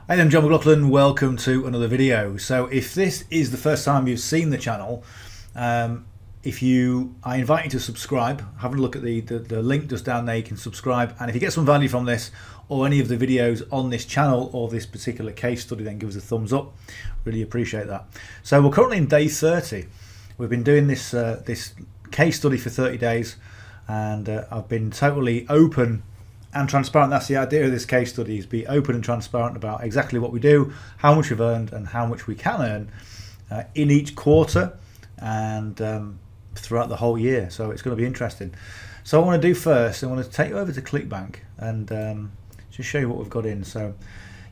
Hey, I'm John McLauchlan. Welcome to another video. So if this is the first time you've seen the channel, I invite you to subscribe. Have a look at the link just down there. You can subscribe, and if you get some value from this or any of the videos on this channel or this particular case study, then give us a thumbs up. Really appreciate that. So we're currently in day 30. We've been doing this this case study for 30 days, and I've been totally open and transparent. That's the idea of this case study, is be open and transparent about exactly what we do, how much we've earned and how much we can earn in each quarter and throughout the whole year. So it's going to be interesting. So what I want to do first, I want to take you over to Clickbank and just show you what we've got in. So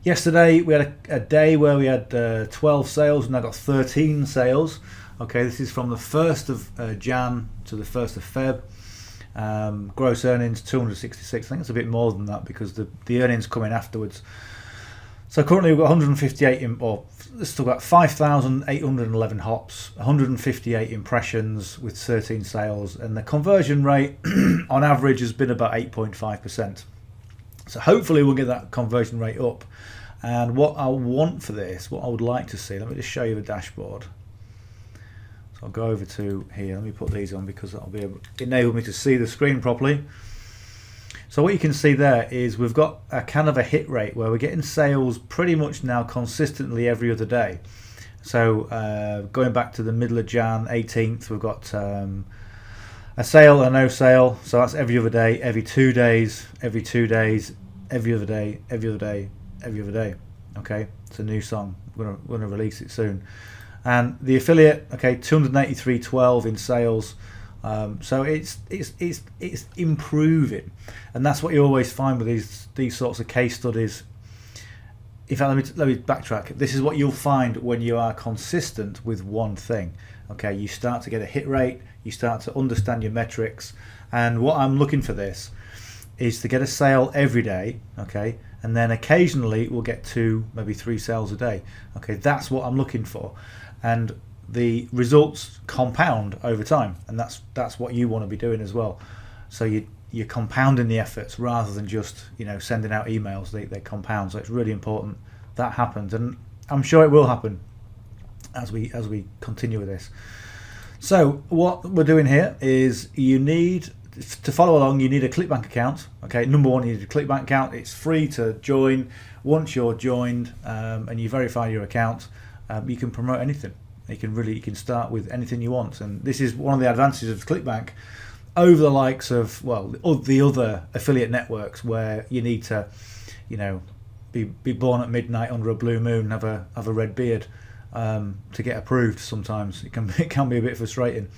yesterday we had a day where we had 12 sales, and I got 13 sales. Okay, this is from the 1st of Jan to the 1st of Feb. Gross earnings 266. I think it's a bit more than that because the earnings come in afterwards. So currently we've got 158 let's talk about 5,811 hops, 158 impressions with 13 sales, and the conversion rate on average has been about 8.5%. so hopefully we'll get that conversion rate up. And what I want for this, what I would like to see, let me just show you the dashboard. I'll go over to here. Let me put these on because that'll enable me to see the screen properly. So what you can see there is we've got a kind of a hit rate where we're getting sales pretty much now consistently every other day. So going back to the middle of Jan, 18th, we've got a sale, a no sale. So that's every other day, every 2 days, every 2 days, every other day, every other day, every other day. Okay, it's a new song. We're gonna release it soon. And the affiliate, okay, 283.12 in sales. So it's improving, and that's what you always find with these sorts of case studies. In fact, let me backtrack. This is what you'll find when you are consistent with one thing. Okay, you start to get a hit rate, you start to understand your metrics, and what I'm looking for this is to get a sale every day. Okay, and then occasionally we'll get 2, maybe 3 sales a day. Okay, that's what I'm looking for. And the results compound over time, and that's what you want to be doing as well. So you're compounding the efforts rather than just sending out emails. They compound, so it's really important that happens, and I'm sure it will happen as we continue with this. So what we're doing here is, you need to follow along. You need a Clickbank account. Okay, number one, you need a Clickbank account. It's free to join. Once you're joined and you verify your account, you can promote anything. You can start with anything you want, and this is one of the advantages of Clickbank over the likes of the other affiliate networks, where you need to be born at midnight under a blue moon, have a red beard to get approved. Sometimes it can be a bit frustrating.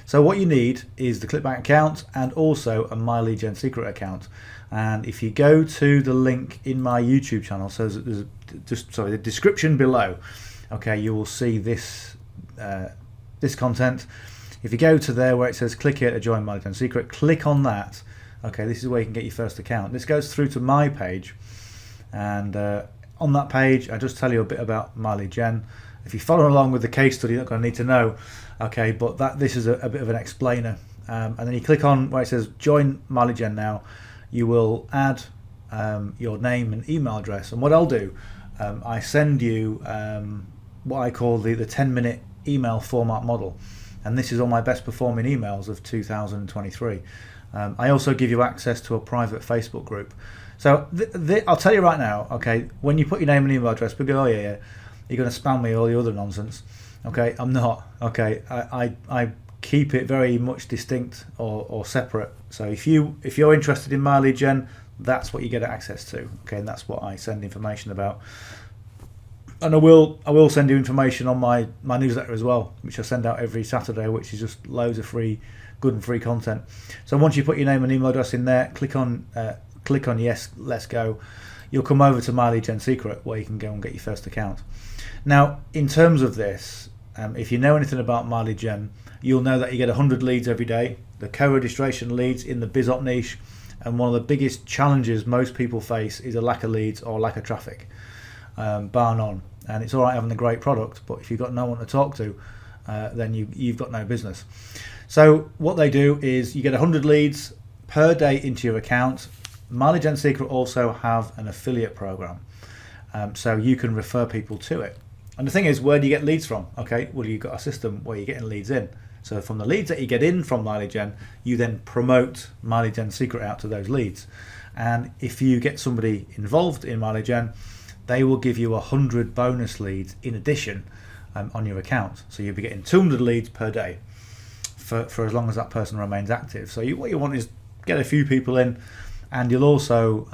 So what you need is the Clickbank account and also a myleadgensecret account. And if you go to the link in my YouTube channel, so there's the description below. Okay, you will see this content. If you go to there where it says click here to join myleadgensecret, click on that. Okay, this is where you can get your first account. This goes through to my page, and on that page I just tell you a bit about myleadgen. If you follow along with the case study, you're not going to need to know. Okay, but this is a bit of an explainer. And then you click on where it says join myleadgen now. You will add your name and email address, and what I'll do, I send you what I call the 10-minute email format model, and this is all my best performing emails of 2023. I also give you access to a private Facebook group. So I'll tell you right now, okay, when you put your name and email address, people go, oh yeah, you're going to spam me all the other nonsense. Okay, I'm not. Okay, I keep it very much distinct or separate. So if you're interested in myleadgen, that's what you get access to. Okay, and that's what I send information about. And I will send you information on my newsletter as well, which I send out every Saturday, which is just loads of good and free content. So once you put your name and email address in there, click on yes, let's go. You'll come over to myleadgensecret, where you can go and get your first account. Now, in terms of this, if you know anything about myleadgen, you'll know that you get 100 leads every day. The co-registration leads in the BizOp niche, and one of the biggest challenges most people face is a lack of leads or lack of traffic. Bar none. And it's all right having a great product, but if you've got no one to talk to, then you've got no business. So what they do is you get 100 leads per day into your account. myleadgensecret also have an affiliate program, so you can refer people to it. And the thing is, where do you get leads from? Okay, well, you've got a system where you're getting leads in. So from the leads that you get in from MyLeadGen, you then promote MyLeadGen Secret out to those leads. And if you get somebody involved in MyLeadGen, they will give you 100 bonus leads in addition on your account. So you'll be getting 200 leads per day for as long as that person remains active. So what you want is get a few people in, and you'll also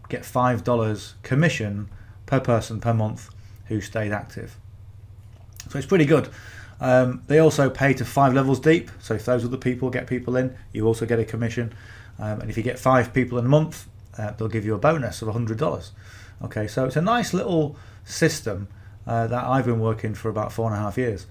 get $5 commission per person per month who stayed active. So it's pretty good. They also pay to 5 levels deep, so if those other people get people in, you also get a commission. And if you get 5 people in a month, they'll give you a bonus of $100. Okay, so it's a nice little system that I've been working for about 4.5 years.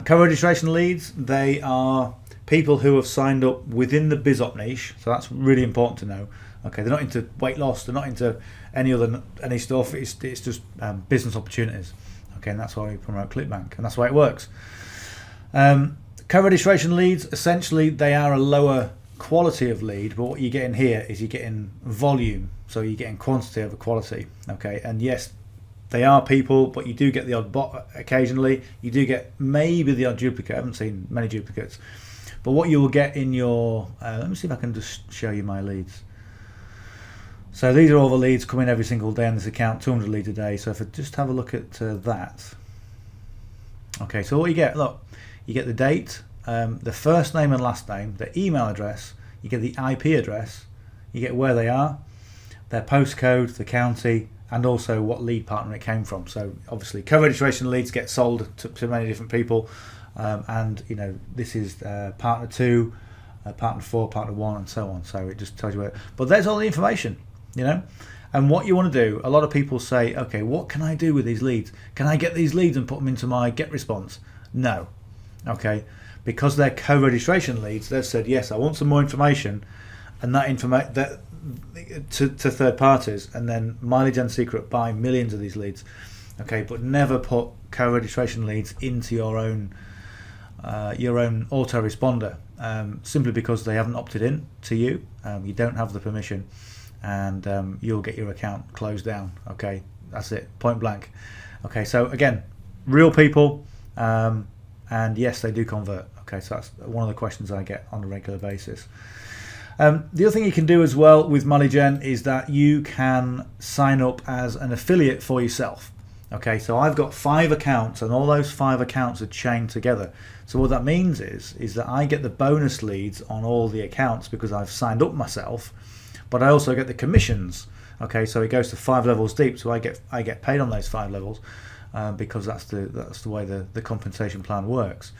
Co-registration leads, they are people who have signed up within the BizOp niche, so that's really important to know. Okay, they're not into weight loss, they're not into any stuff, it's just business opportunities. Okay, and that's why we promote Clickbank, and that's why it works. Co-registration leads, essentially they are a lower quality of lead, but what you're getting here is you're getting volume, so you're getting quantity over quality. Okay, and yes, they are people, but you do get the odd bot occasionally. You do get maybe the odd duplicate. I haven't seen many duplicates, but what you will get in your let me see if I can just show you my leads. So these are all the leads coming every single day on this account, 200 leads a day. So if I just have a look at that. Okay, so what you get, look, you get the date, the first name and last name, the email address, you get the IP address, you get where they are, their postcode, the county, and also what lead partner it came from. So obviously co-registration leads get sold to many different people, and you know, this is partner 2, partner 4, partner 1, and so on. So it just tells you where, but there's all the information, you know. And what you want to do, a lot of people say, okay, what can I do with these leads? Can I get these leads and put them into my get response? No. Okay, because they're co-registration leads, they've said, yes, I want some more information, and that information that to third parties, and then MyLeadGen Secret buy millions of these leads. Okay, but never put co-registration leads into your own autoresponder, simply because they haven't opted in to you. You don't have the permission, and you'll get your account closed down. Okay, that's it, point blank. Okay, so again, real people, and yes, they do convert. Okay, so that's one of the questions I get on a regular basis. The other thing you can do as well with MyLeadGen is that you can sign up as an affiliate for yourself. Okay, so I've got 5 accounts, and all those 5 accounts are chained together. So what that means is that I get the bonus leads on all the accounts because I've signed up myself, but I also get the commissions. Okay, so it goes to 5 levels deep, so I get paid on those 5 levels because that's the way the compensation plan works.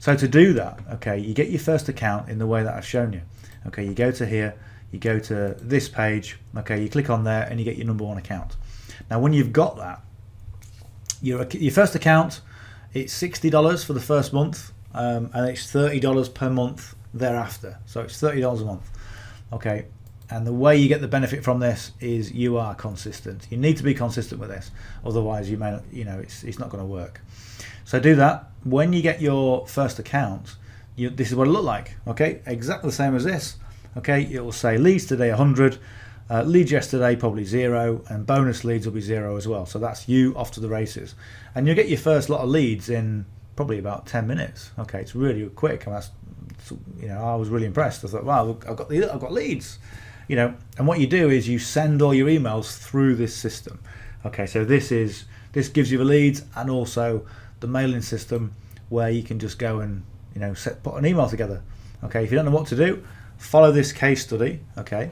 So to do that, okay, you get your first account in the way that I've shown you. Okay, you go to here, you go to this page, okay, you click on there, and you get your number 1 account. Now when you've got that, your first account, it's $60 for the first month, and it's $30 per month thereafter. So it's $30 a month. Okay, and the way you get the benefit from this is you are consistent. You need to be consistent with this, otherwise you may not, it's not going to work. So do that. When you get your first account, this is what it look like. Okay, exactly the same as this. Okay, it will say leads today 100, leads yesterday probably 0, and bonus leads will be 0 as well. So that's you off to the races, and you'll get your first lot of leads in probably about 10 minutes. Okay, it's really quick, and that's, I was really impressed. I thought, wow, I've got leads, And what you do is you send all your emails through this system. Okay, so this gives you the leads, and also the mailing system where you can just go and put an email together. Okay, if you don't know what to do, follow this case study. Okay,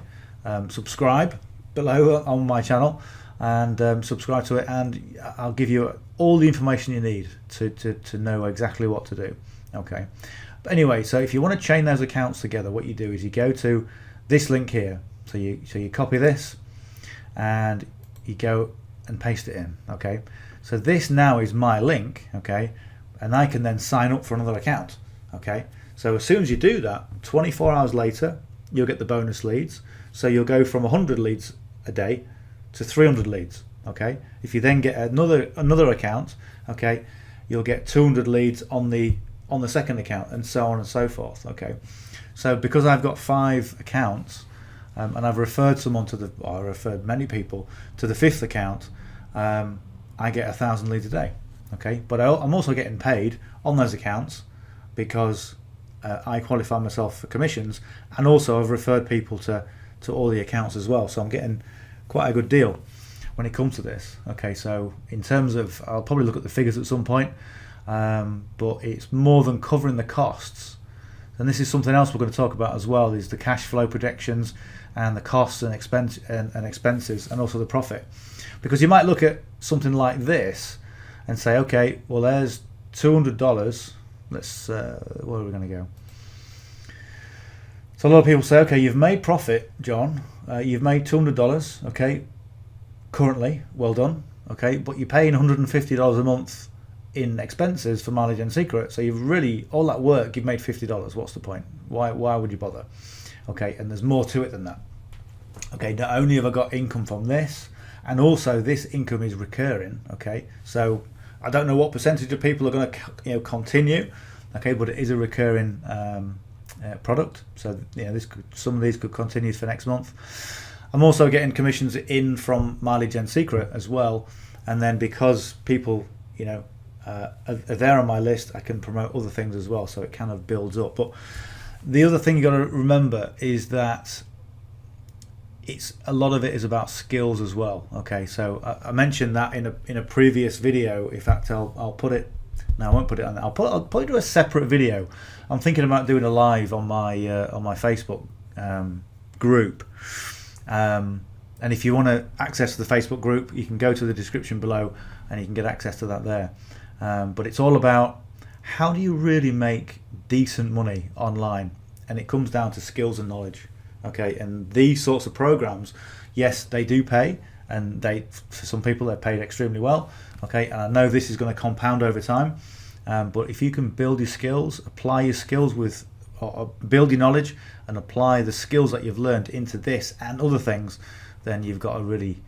subscribe below on my channel, and subscribe to it, and I'll give you all the information you need to know exactly what to do. Okay, but anyway, so if you want to chain those accounts together, what you do is you go to this link here. So you copy this, and you go and paste it in. Okay, so this now is my link. Okay, and I can then sign up for another account. Okay, so as soon as you do that, 24 hours later, you'll get the bonus leads. So you'll go from 100 leads a day to 300 leads. Okay, if you then get another account, okay, you'll get 200 leads on the second account, and so on and so forth. Okay, so because I've got 5 accounts, and I've referred someone to I referred many people to the 5th account, I get 1,000 leads a day. Okay, but I'm also getting paid on those accounts because I qualify myself for commissions, and also I've referred people to all the accounts as well. So I'm getting quite a good deal when it comes to this. Okay, so in terms of, I'll probably look at the figures at some point, but it's more than covering the costs. And this is something else we're going to talk about as well, is the cash flow projections and the costs and expenses, and also the profit. Because you might look at something like this and say, okay, well, there's $200. Let's where are we going to go? So a lot of people say, okay, you've made profit, John. You've made $200. Okay, currently, well done. Okay, but you're paying $150 a month in expenses for Mileage and Secret. So you've really, all that work, you've made $50. What's the point? Why would you bother? Okay, and there's more to it than that. Okay, not only have I got income from this, and also this income is recurring. Okay, so I don't know what percentage of people are going to continue. Okay, but it is a recurring product. So some of these could continue for next month. I'm also getting commissions in from Mileage and Secret as well, and then because people are there on my list, I can promote other things as well. So it kind of builds up. But the other thing you got to remember is that a lot of it is about skills as well. Okay, so I mentioned that in a previous video. In fact, I'll put it. No, I won't put it on. I'll probably do a separate video. I'm thinking about doing a live on my Facebook group. And if you want to access the Facebook group, you can go to the description below, and you can get access to that there. But it's all about how do you really make decent money online, and it comes down to skills and knowledge. Okay, and these sorts of programs, yes, they do pay, and for some people they're paid extremely well. Okay, and I know this is going to compound over time, but if you can build your skills, apply your skills or build your knowledge and apply the skills that you've learned into this and other things, then you've got a really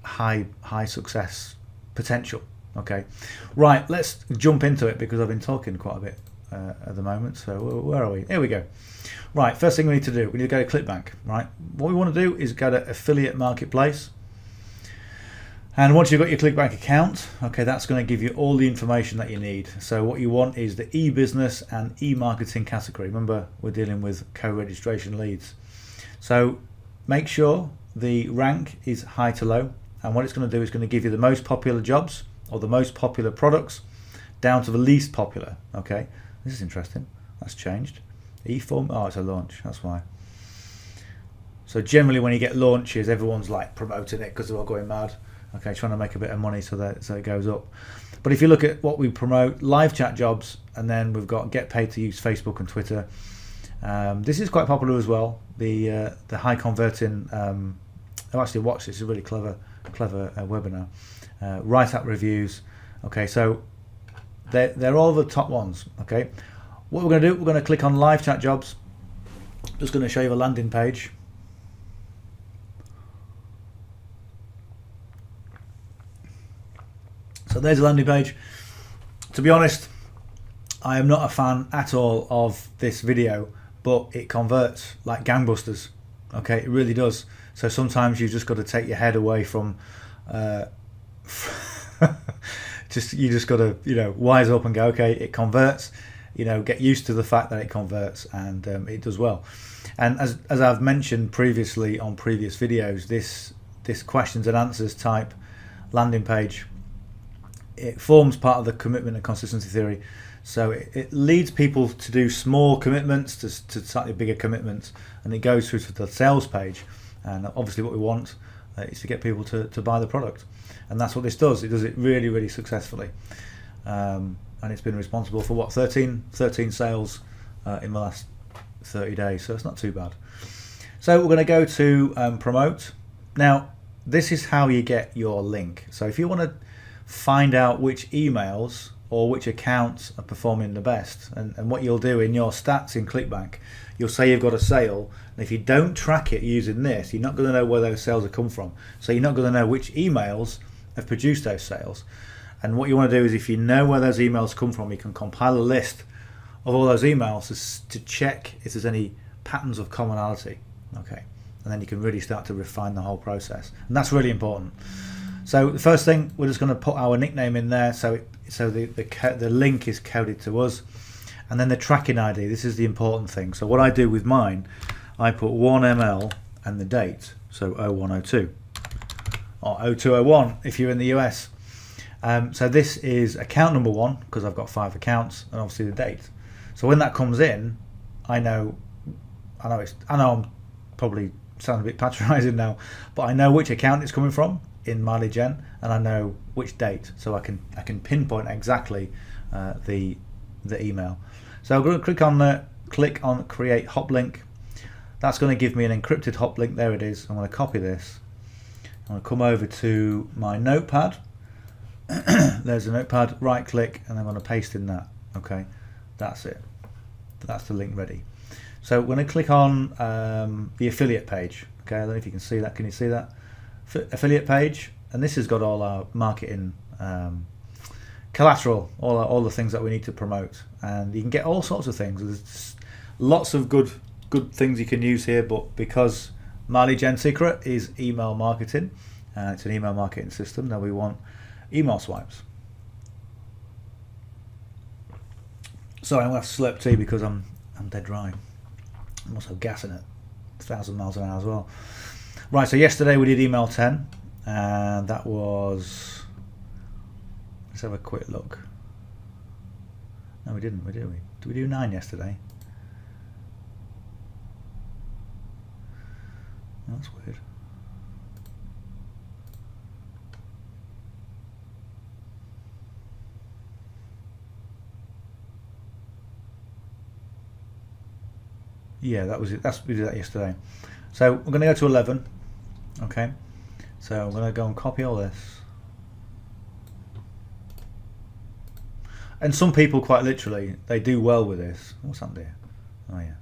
high success potential. Okay, right, let's jump into it because I've been talking quite a bit at the moment. So where are we? Here we go. Right, first thing we need to do, we need to go to Clickbank. Right, what we want to do is go to Affiliate Marketplace, and once you've got your Clickbank account, okay, that's going to give you all the information that you need. So what you want is the e-business and e-marketing category. Remember, we're dealing with co-registration leads. So make sure the rank is high to low, and what it's going to do is going to give you the most popular jobs or the most popular products down to the least popular. Okay, this is interesting. That's changed. E-form, oh, it's a launch, that's why. So generally when you get launches, everyone's like promoting it because they're all going mad. Okay, trying to make a bit of money so it goes up. But if you look at what we promote, live chat jobs, and then we've got get paid to use Facebook and Twitter. This is quite popular as well. The high converting. I've actually watched this. It's a really clever webinar. Write app reviews. Okay, so they're all the top ones. Okay, what we're going to do, we're going to click on live chat jobs. Just going to show you a landing page. So there's a landing page. To be honest, I am not a fan at all of this video, but it converts like gangbusters. Okay, it really does. So sometimes you just got to take your head away from you just got to wise up and go, okay, it converts. Get used to the fact that it converts, and it does well. And as I've mentioned previously on previous videos, this questions and answers type landing page, it forms part of the commitment and consistency theory. So it leads people to do small commitments to slightly bigger commitments, and it goes through to the sales page. And obviously what we want is to get people to buy the product, and that's what this does. It does it really, really successfully, and it's been responsible for what, 13 sales in the last 30 days, so it's not too bad. So we're going to go to promote. Now this is how you get your link. So if you want to find out which emails or which accounts are performing the best, and what you'll do in your stats in Clickbank, you'll say you've got a sale, and if you don't track it using this, you're not going to know where those sales have come from. So you're not going to know which emails have produced those sales. And what you want to do is, if you know where those emails come from, you can compile a list of all those emails to check if there's any patterns of commonality. Okay, and then you can really start to refine the whole process, and that's really important. So the first thing, we're just going to put our nickname in there, so the link is coded to us, and then the tracking ID. This is the important thing. So what I do with mine, I put 1ml and the date, so 0102 or 0201 if you're in the US. So this is account number 1 because I've got 5 accounts, and obviously the date. So when that comes in, I know I'm probably sound a bit patronising now, but I know which account it's coming from in myleadgen, and I know which date, so I can pinpoint exactly the email. So I'm going to click on create hop link. That's going to give me an encrypted hop link. There it is. I'm going to copy this. I'm going to come over to my notepad. There's a notepad, right click, and I'm going to paste in that. Okay, that's it. That's the link ready. So we're going to click on the affiliate page. Okay, I don't know if you can see that. Can you see that? Affiliate page, and this has got all our marketing collateral, all the things that we need to promote, and you can get all sorts of things. There's lots of good things you can use here, but because myleadgensecret is email marketing, it's an email marketing system, then we want email swipes. Sorry, I'm going to have to slurp tea because I'm dead dry. I'm also gassing it 1,000 miles an hour as well. Right, so yesterday we did email 10, and that was, let's have a quick look. No, we didn't, did we? Did we do 9 yesterday? That's weird. Yeah, that was it. We did that yesterday. So we're going to go to 11. Okay, so I'm going to go and copy all this. And some people, quite literally, they do well with this. What's that there? Oh yeah.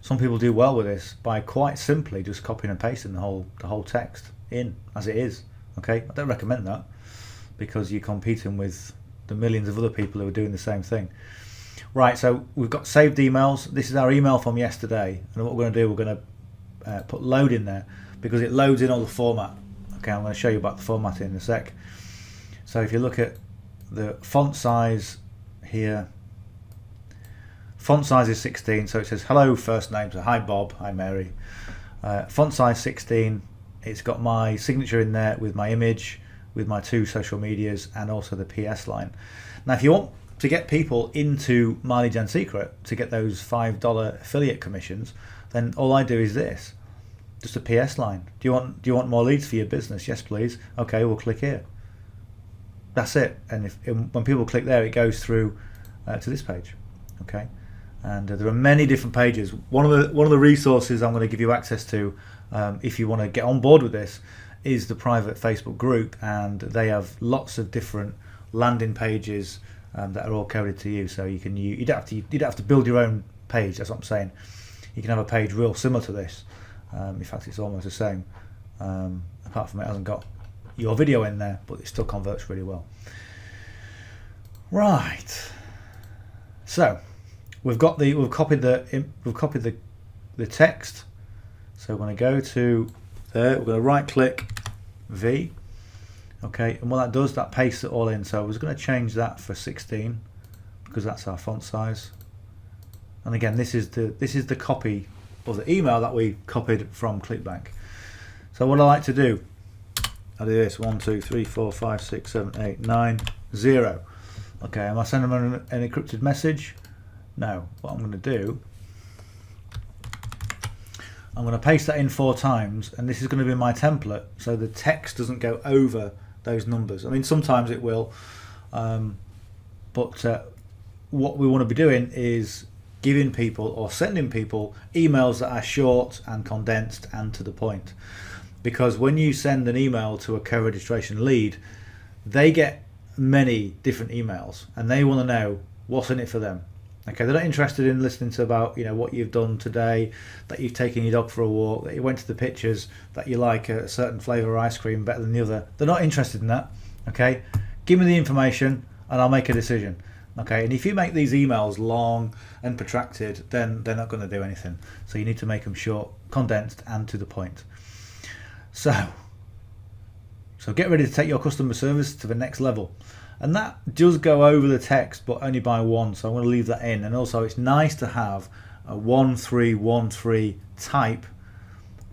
Some people do well with this by quite simply just copying and pasting the whole text in as it is. Okay, I don't recommend that because you're competing with the millions of other people who are doing the same thing. Right, so we've got saved emails. This is our email from yesterday, and what we're going to do, we're going to put load in there because it loads in all the format. Okay, I'm going to show you about the formatting in a sec. So if you look at the font size here, font size is 16, so it says hello first name, so hi Bob, hi Mary. Font size 16, it's got my signature in there with my image, with my 2 social medias, and also the PS line. Now if you want to get people into myleadgensecret to get those $5 affiliate commissions, then all I do is this, just a PS line. Do you want more leads for your business? Yes please. Okay, we'll click here. That's it. And when people click there, it goes through to this page. Okay, and there are many different pages. One of the resources I'm going to give you access to, if you want to get on board with this, is the private Facebook group, and they have lots of different landing pages that are all coded to you. So you don't have to build your own page. That's what I'm saying. You can have a page real similar to this. In fact, it's almost the same. Apart from it hasn't got your video in there, but it still converts really well. Right. So we've copied the text. So we're going to go to there. We're going to right click V. Okay, and what that does, that pastes it all in. So I was going to change that for 16 because that's our font size. And again, this is the copy of the email that we copied from Clickbank. So what I like to do, I do this 1, 2, 3, 4, 5, 6, 7, 8, 9, 0. Okay, am I sending them an encrypted message? No. What I'm going to do, I'm going to paste that in 4 times, and this is going to be my template, so the text doesn't go over those numbers. I mean, sometimes it will, but what we want to be doing is giving people or sending people emails that are short and condensed and to the point. Because when you send an email to a co-registration lead, they get many different emails and they want to know what's in it for them. Okay, they're not interested in listening to about what you've done today, that you've taken your dog for a walk, that you went to the pictures, that you like a certain flavour of ice cream better than the other. They're not interested in that. Okay, give me the information and I'll make a decision. Okay, and if you make these emails long and protracted, then they're not going to do anything. So you need to make them short, condensed, and to the point. So get ready to take your customer service to the next level. And that does go over the text, but only by one. So I'm going to leave that in. And also, it's nice to have a 1313 type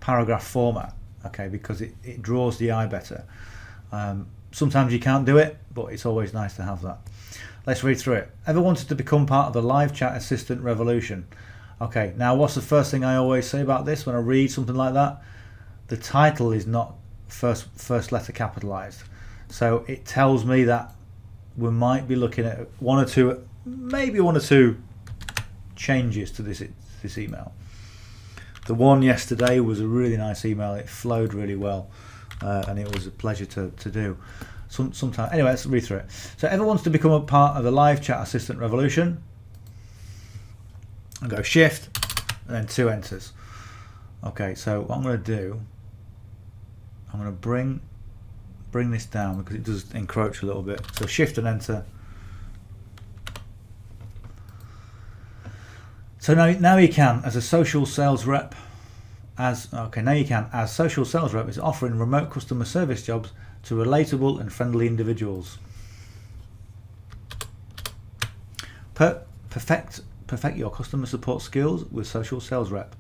paragraph format, okay, because it draws the eye better. Sometimes you can't do it, but it's always nice to have that. Let's read through it. Ever wanted to become part of the live chat assistant revolution? Okay, now what's the first thing I always say about this when I read something like that? The title is not first letter capitalized. So it tells me that we might be looking at maybe one or two changes to this email. The one yesterday was a really nice email. It flowed really well, and it was a pleasure to do. Sometimes, anyway, let's read through it. So, ever wants to become a part of the live chat assistant revolution? And go shift, and then 2 enters. Okay, so what I'm going to do, I'm going to bring this down because it does encroach a little bit. So shift and enter. So now you can, as a social sales rep, as social sales rep is offering remote customer service jobs to relatable and friendly individuals. Perfect your customer support skills with social sales rep,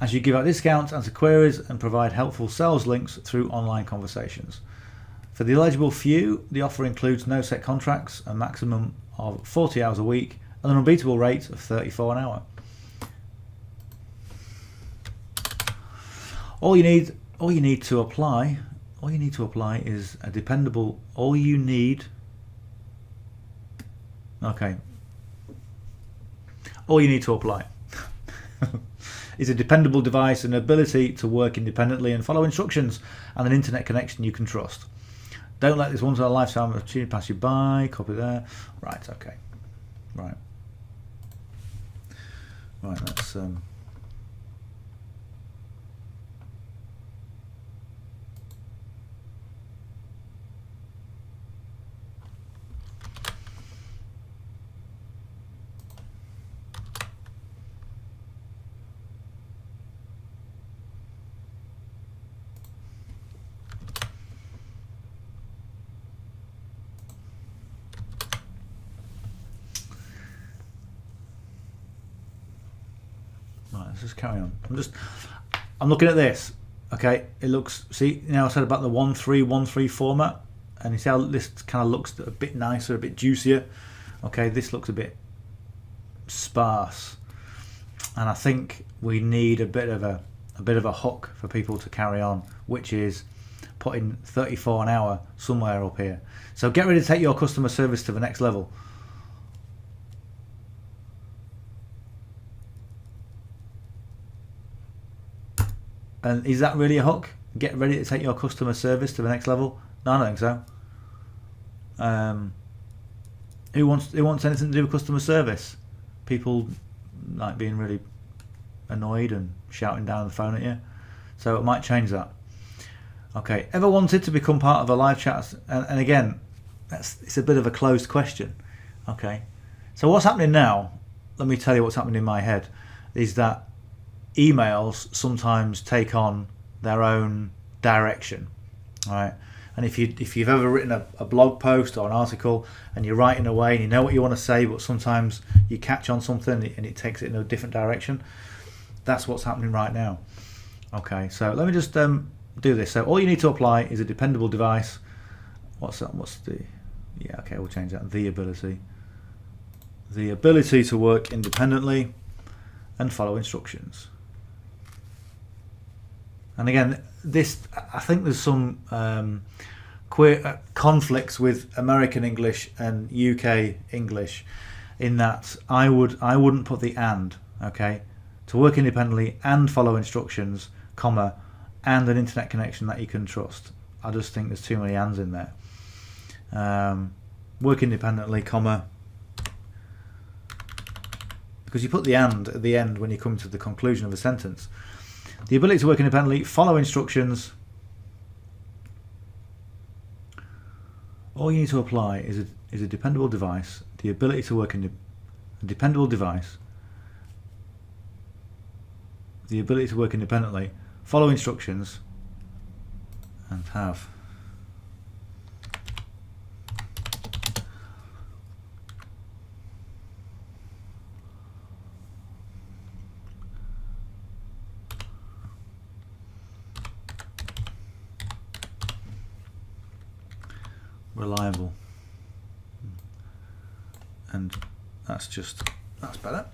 as you give out discounts, answer queries, and provide helpful sales links through online conversations. For the eligible few, the offer includes no set contracts, a maximum of 40 hours a week, and an unbeatable rate of $34 an hour. All you need to apply is a dependable. Is a dependable device and ability to work independently and follow instructions, and an internet connection you can trust. Don't let this once in a lifetime opportunity pass you by. Copy there. Right. Okay. Right. Let's just carry on. I'm looking at this. Okay, it looks. See, I said about the 1313 format, and you see how this kind of looks a bit nicer, a bit juicier. Okay, this looks a bit sparse, and I think we need a bit of a hook for people to carry on, which is putting 34 an hour somewhere up here. So get ready to take your customer service to the next level. And is that really a hook? Get ready to take your customer service to the next level? No, I don't think so. Who wants anything to do with customer service? People like being really annoyed and shouting down the phone at you. So it might change that. Okay. Ever wanted to become part of a live chat? And again, it's a bit of a closed question. Okay. So what's happening now? Let me tell you what's happening in my head. Is that emails sometimes take on their own direction, right? And if you've ever written a blog post or an article and you're writing away and you know what you want to say, but sometimes you catch on something and it takes it in a different direction, that's what's happening right now. Okay, so let me just do this. So all you need to apply is a dependable device. What's that? Okay, we'll change that. The ability to work independently and follow instructions. And again, I think there's some conflicts with American English and UK English, in that I wouldn't put the and. Okay, to work independently and follow instructions, comma, and an internet connection that you can trust. I just think there's too many ands in there. Work independently, comma, because you put the and at the end when you come to the conclusion of a sentence. The ability to work independently, follow instructions. All you need to apply is a dependable device the ability to work in a dependable device, the ability to work independently, follow instructions, and have reliable. And that's better.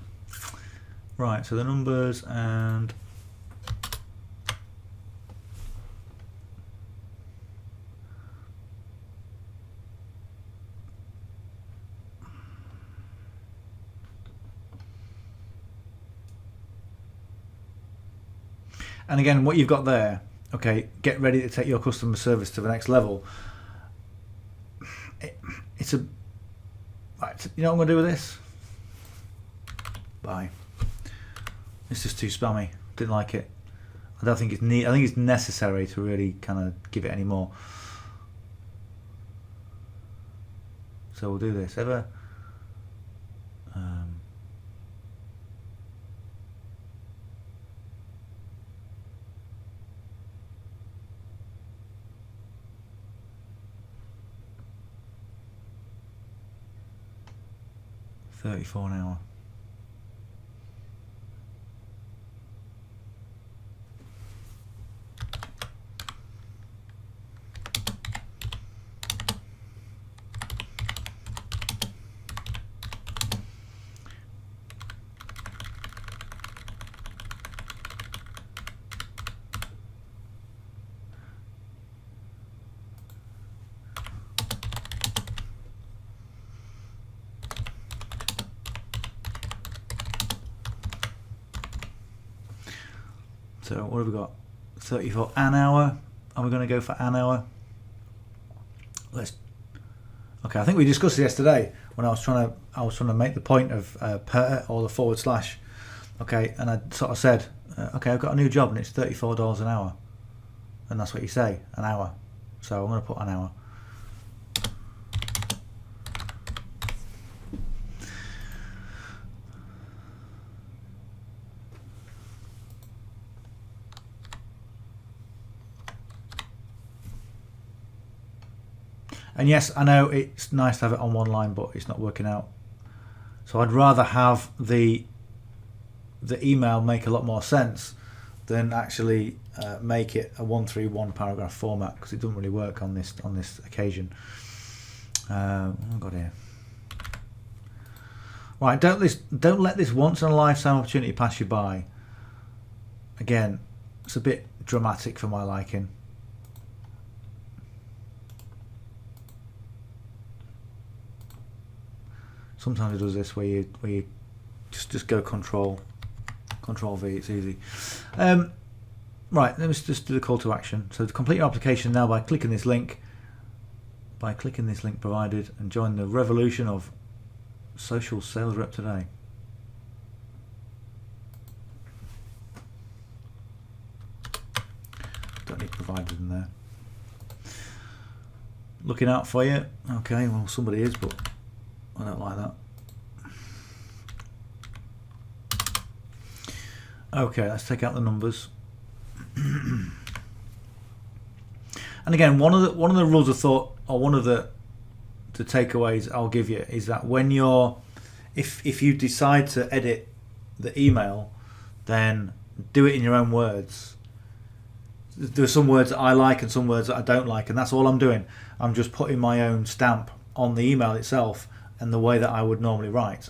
Right, so the numbers and again, what you've got there, okay, get ready to take your customer service to the next level. It's a right, you know what I'm going to do with this? Bye. It's just too spammy. Didn't like it. I don't think it's I think it's necessary to really kind of give it any more. So we'll do this. Ever. $34 an hour. So what have we got? 34 an hour. Are we going to go for an hour? Okay, I think we discussed it yesterday when I was trying to make the point of per or the forward slash. Okay, and I sort of said, okay, I've got a new job and it's $34 an hour, and that's what you say, an hour. So I'm going to put an hour. And yes, I know it's nice to have it on one line, but it's not working out. So I'd rather have the email make a lot more sense than actually make it a 1-3-1 paragraph format, because it doesn't really work on this occasion. What have I got here? Right, don't let this once in a lifetime opportunity pass you by. Again, it's a bit dramatic for my liking. Sometimes it does this where you just go Control V. It's easy. Right, let me just do the call to action. So to complete your application now by clicking this link provided, and join the revolution of social sales rep today. Don't need provided in there. Looking out for you. Okay, well somebody is, but I don't like that. Okay, let's take out the numbers. And again, one of the rules of thought, or one of the takeaways I'll give you, is that when if you decide to edit the email, then do it in your own words. There are some words that I like and some words that I don't like, and that's all I'm doing. I'm just putting my own stamp on the email itself and the way that I would normally write.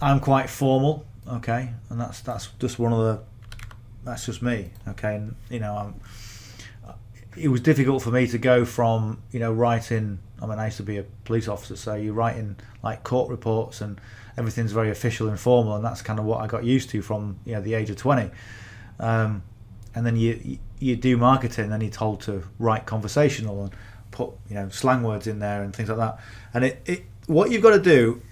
I'm quite formal, okay, and that's just that's just me, okay. And it was difficult for me to go from writing. I mean, I used to be a police officer, so you're writing like court reports and everything's very official and formal, and that's kind of what I got used to from the age of 20. And then you do marketing, and you're told to write conversational and put slang words in there and things like that. And what you've got to do,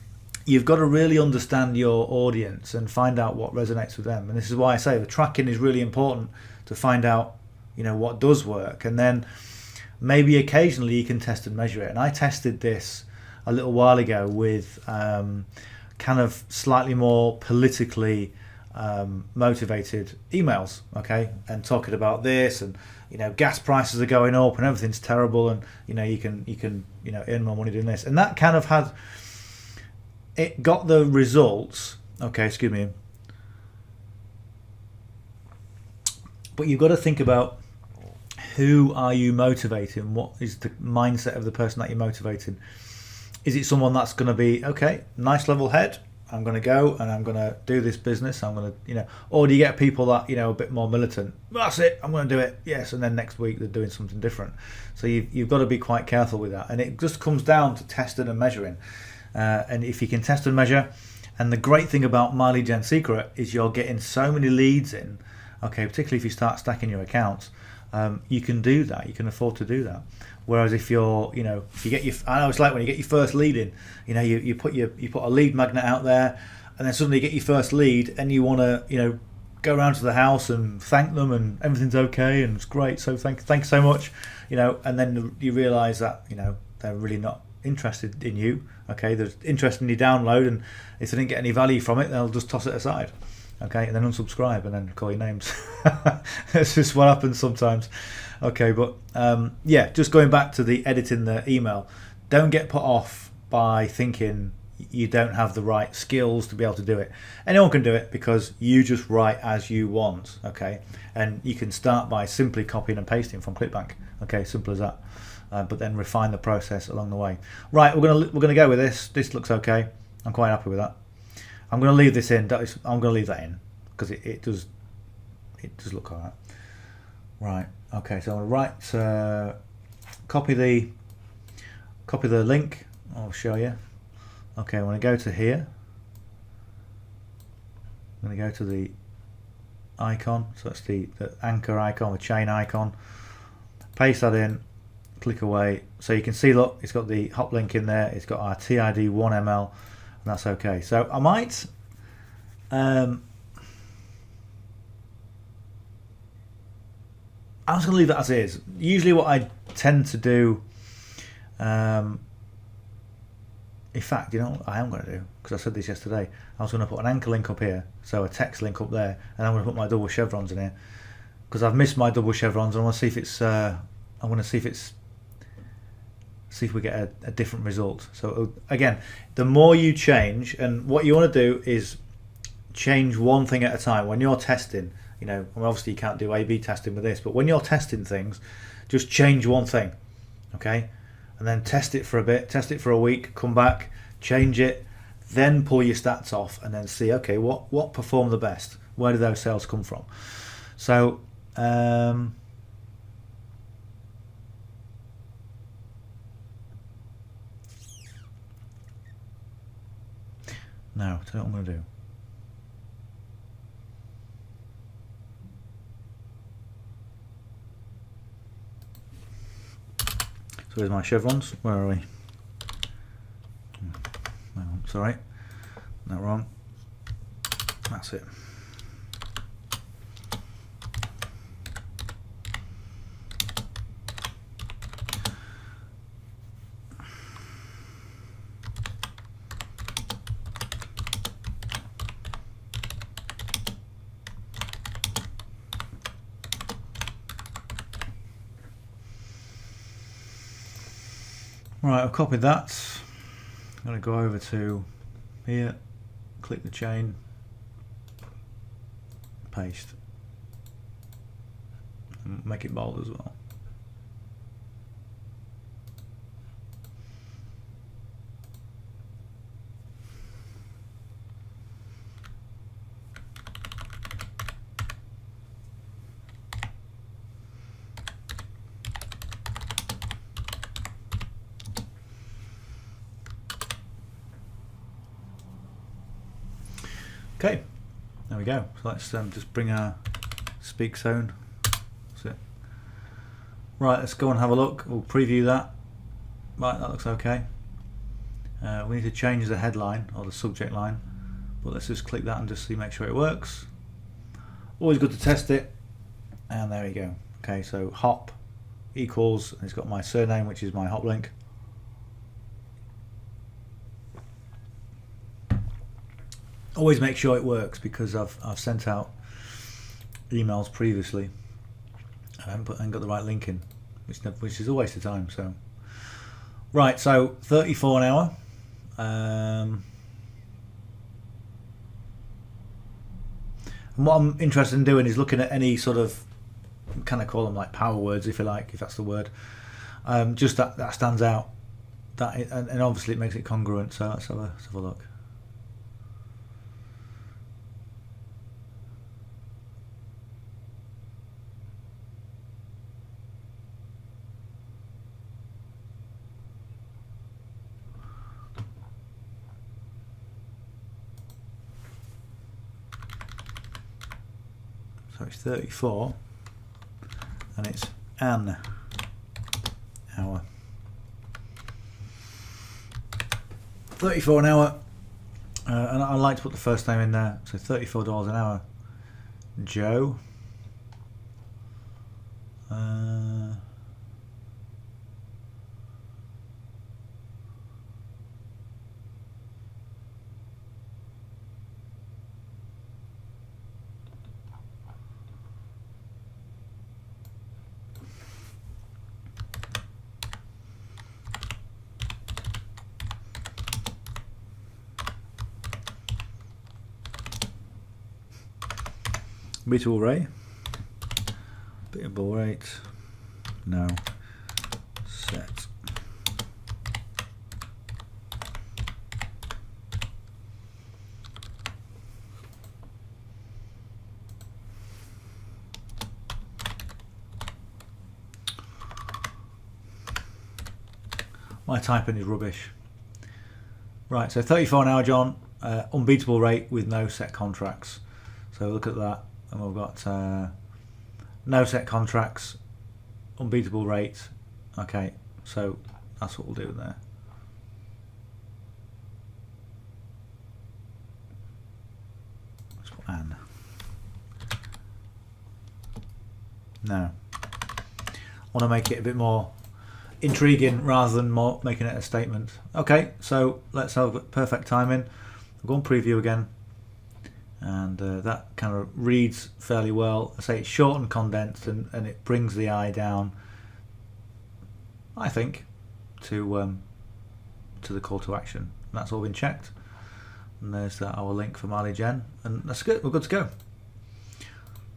you've got to really understand your audience and find out what resonates with them. And this is why I say the tracking is really important, to find out what does work, and then maybe occasionally you can test and measure it. And I tested this a little while ago with kind of slightly more politically motivated emails, okay, and talking about this, and gas prices are going up and everything's terrible, and you can earn more money doing this, and that kind of it got the results. Okay, excuse me, but you've got to think about who are you motivating. What is the mindset of the person that you're motivating? Is it someone that's going to be, okay, nice level head, I'm going to go and I'm going to do this business, I'm going to, or do you get people that, a bit more militant? That's it, I'm going to do it, yes, and then next week they're doing something different. So you've got to be quite careful with that. And it just comes down to testing and measuring. And if you can test and measure, and the great thing about My Lead Gen Secret is you're getting so many leads in, okay, particularly if you start stacking your accounts, you can do that, you can afford to do that. Whereas if you're, if you get I know it's like when you get your first lead in, you put a lead magnet out there, and then suddenly you get your first lead, and you want to, go around to the house and thank them, and everything's okay and it's great. So thank you so much, and then you realise that they're really not interested in you. Okay, they're interested in your download, and if they didn't get any value from it, they'll just toss it aside. Okay, and then unsubscribe and then call your names. That's just what happens sometimes. Okay, but yeah, just going back to the editing the email, don't get put off by thinking you don't have the right skills to be able to do it. Anyone can do it, because you just write as you want. Okay, and you can start by simply copying and pasting from Clickbank. Okay, simple as that. But then refine the process along the way. Right, we're gonna go with this. This looks okay. I'm quite happy with that. I'm going to leave this in. I'm going to leave that in because it does look alright. Right. Okay. So I'm going to copy the link. I'll show you. Okay. I'm going to go to here. I'm going to go to the icon. So that's the anchor icon, the chain icon. Paste that in. Click away. So you can see. Look, it's got the hop link in there. It's got our TID 1ML. And that's okay. So I might I'm just going to leave that as is. Usually what I tend to do, in fact, what I am going to do, because I said this yesterday, I was going to put an anchor link up here, so a text link up there, and I'm going to put my double chevrons in here, because I've missed my double chevrons, and I want to see if it's, see if we get a different result. So again, the more you change, and what you want to do is change one thing at a time. When you're testing, obviously you can't do A/B testing with this, but when you're testing things, just change one thing, okay? And then test it for a bit, test it for a week, come back, change it, then pull your stats off, and then see, okay, what performed the best? Where do those sales come from? So now, tell you what I'm going to do. So here's my chevrons. Where are we? Hang on, sorry. Not wrong. That's it. Right, I've copied that. I'm going to go over to here, click the chain, paste, and make it bold as well. Okay, there we go. So let's just bring our speak zone. That's it. Right, let's go and have a look. We'll preview that. Right, that looks okay. We need to change the headline or the subject line, but let's just click that and just see, make sure it works. Always good to test it. And there we go. Okay, so hop equals, and it's got my surname, which is my hop link. always make sure it works, because I've sent out emails previously and got the right link in, which is a waste of time. So right, so 34 an hour. And what I'm interested in doing is looking at any sort of, kind of call them like power words, if you like, if that's the word, just that stands out, and obviously it makes it congruent. So let's have a look. So it's 34 and it's an hour. 34 an hour, and I like to put the first name in there, so $34 an hour. Joe. Beatable rate. Beatable rate. No. Set. My typing is rubbish. Right, so 34 an hour, John. Unbeatable rate with no set contracts. So look at that. And we've got no set contracts, unbeatable rate. Okay, so that's what we'll do there. Let's put an. Now, I want to make it a bit more intriguing rather than more making it a statement. Okay, so let's have perfect timing. I'll go on preview again. And that kind of reads fairly well. I say it's short and condensed, and it brings the eye down, I think, to the call to action. And that's all been checked. And there's our link for myleadgen, and that's good. We're good to go.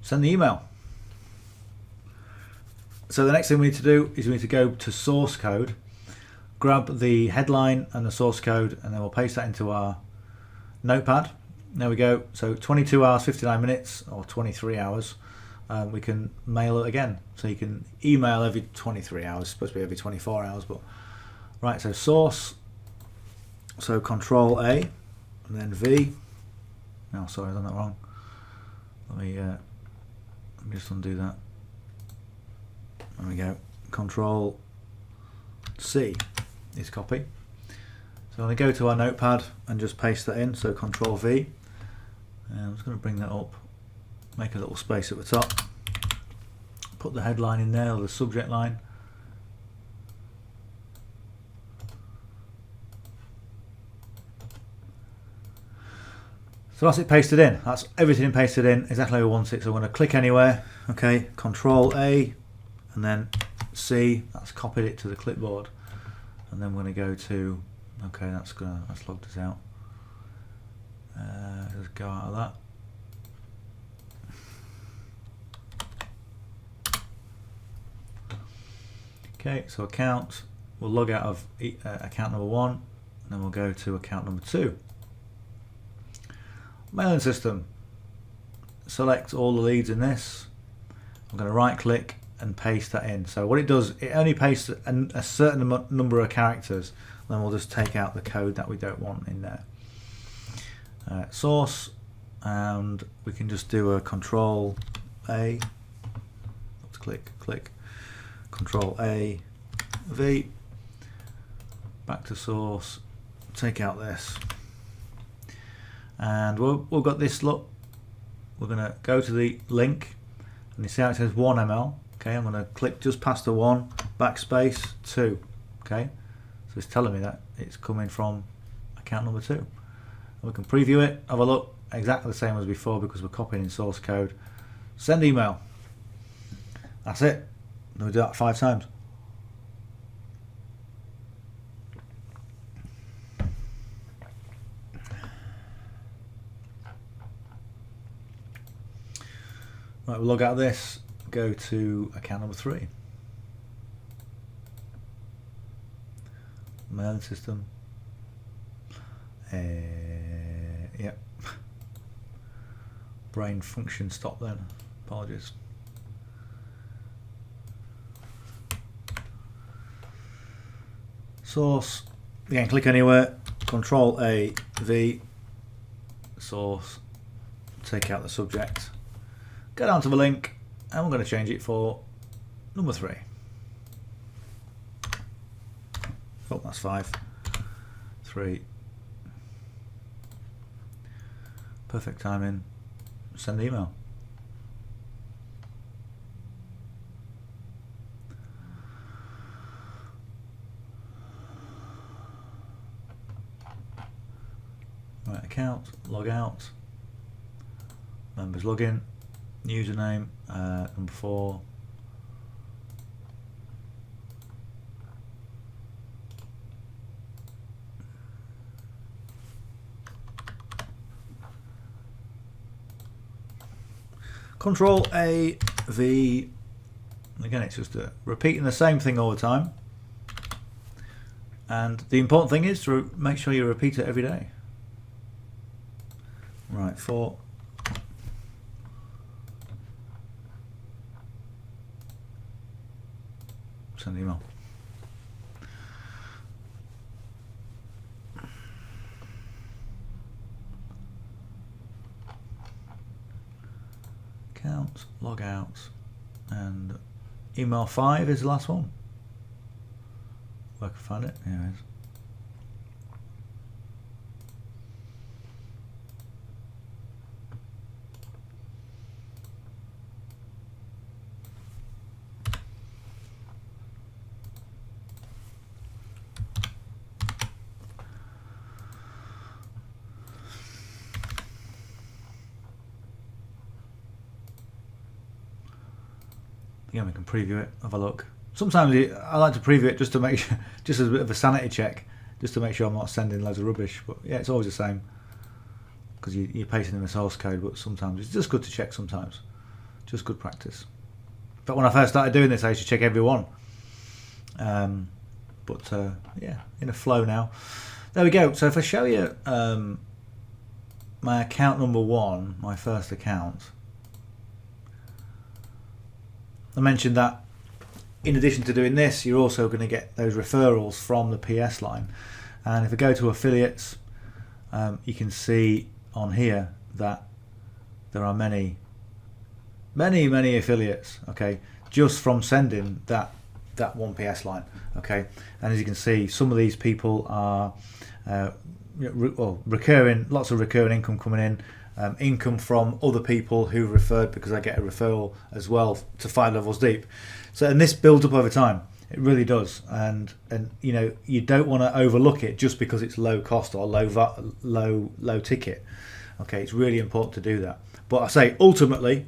Send the email. So the next thing we need to do is we need to go to source code, grab the headline and the source code, and then we'll paste that into our notepad. There we go. So 22 hours, 59 minutes, or 23 hours. We can mail it again. So you can email every 23 hours. It's supposed to be every 24 hours, but right. So source. So Control A, and then V. No, sorry, I've done that wrong. Let me just undo that. There we go. Control C is copy. So I'm going to go to our notepad and just paste that in. So Control V. And I'm just going to bring that up, make a little space at the top, put the headline in there, or the subject line. So that's it pasted in. That's everything pasted in exactly how we want it. So I'm going to click anywhere. Okay, Control A, and then C. That's copied it to the clipboard, and then we're going to go to. Okay, that's logged us out. Let's go out of that. Okay, so account. We'll log out of account number 1, and then we'll go to account number 2. Mailing system. Select all the leads in this. I'm going to right click and paste that in. So what it does, it only pastes a certain number of characters. Then we'll just take out the code that we don't want in there. Source, and we can just do a Control A. Let's click, Control A, V. Back to source. Take out this, and we've got this. Look, we're going to go to the link, and you see how it says 1 ml. Okay, I'm going to click just past the 1, backspace 2. Okay. So it's telling me that it's coming from account number 2. And we can preview it, have a look. exactly the same as before because we're copying in source code. Send email. That's it. We'll do that 5 times. Right, we'll log out of this, go to account number 3. Mailing system. Yep. Brain function stop then. Apologies. Source. Again, click anywhere. Control A, V. Source. Take out the subject. Go down to the link, and we're going to change it for number 3. Oh, that's 5. 3. Perfect timing. Send email. Right, account, log out. Members login. Username, number 4. Control A, V. Again, it's just repeating the same thing all the time. And the important thing is to make sure you repeat it every day. Right, 4. Send email. Account, log out, and email 5 is the last one. Where I can find it. Here it is. Again, we can preview it, have a look. Sometimes I like to preview it just to make sure, just as a bit of a sanity check, just to make sure I'm not sending loads of rubbish. But yeah, it's always the same because you're pasting in the source code. But sometimes it's just good to check. Sometimes, just good practice. But when I first started doing this, I used to check every one. Yeah, in a flow now. There we go. So if I show you my account number 1, my first account. I mentioned that in addition to doing this, you're also going to get those referrals from the PS line. And if I go to affiliates, you can see on here that there are many affiliates, okay, just from sending that one PS line, okay. And as you can see, some of these people are recurring, lots of recurring income coming in. Income from other people who referred, because I get a referral as well to 5 levels deep. So, and this builds up over time. It really does. And you know, you don't want to overlook it just because it's low cost or low ticket. Okay, it's really important to do that. But I say ultimately,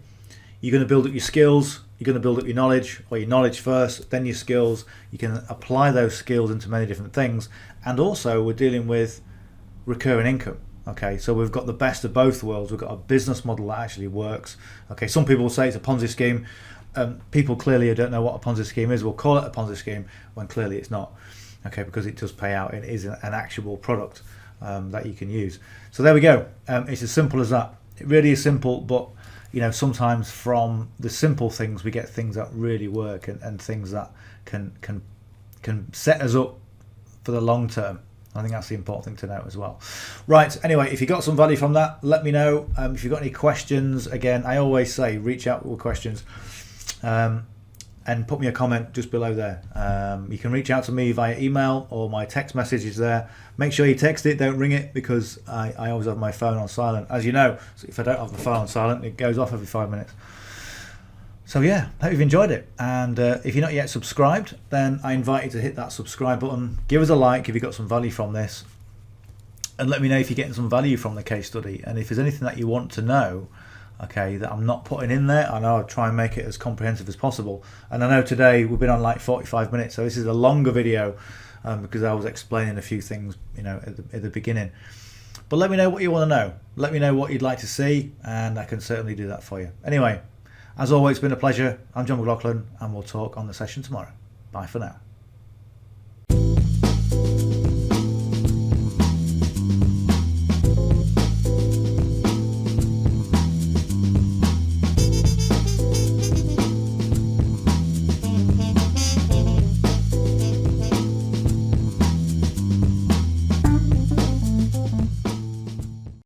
you're going to build up your skills. You're going to build up your knowledge, or your knowledge first, then your skills. You can apply those skills into many different things. And also, we're dealing with recurring income. Okay, so we've got the best of both worlds. We've got a business model that actually works. Okay, some people will say it's a Ponzi scheme. People clearly don't know what a Ponzi scheme is. We'll call it a Ponzi scheme when clearly it's not. Okay, because it does pay out. It is an actual product that you can use. So there we go. It's as simple as that. It really is simple, but you know, sometimes from the simple things we get things that really work and things that can set us up for the long term. I think that's the important thing to know as well. Right, anyway, if you got some value from that, let me know. If you've got any questions, again, I always say reach out with questions and put me a comment just below there. You can reach out to me via email, or my text message is there. Make sure you text it, don't ring it, because I always have my phone on silent. As you know, so if I don't have the phone on silent, it goes off every 5 minutes. So yeah, hope you've enjoyed it. And if you're not yet subscribed, then I invite you to hit that subscribe button. Give us a like if you got some value from this. and let me know if you're getting some value from the case study, and if there's anything that you want to know, okay, that I'm not putting in there. I know I'll try and make it as comprehensive as possible, and I know today we've been on like 45 minutes, so this is a longer video because I was explaining a few things, you know, at the beginning. But let me know what you want to know. Let me know what you'd like to see, and I can certainly do that for you. Anyway, as always, it's been a pleasure. I'm John McLauchlan, and we'll talk on the session tomorrow. Bye for now.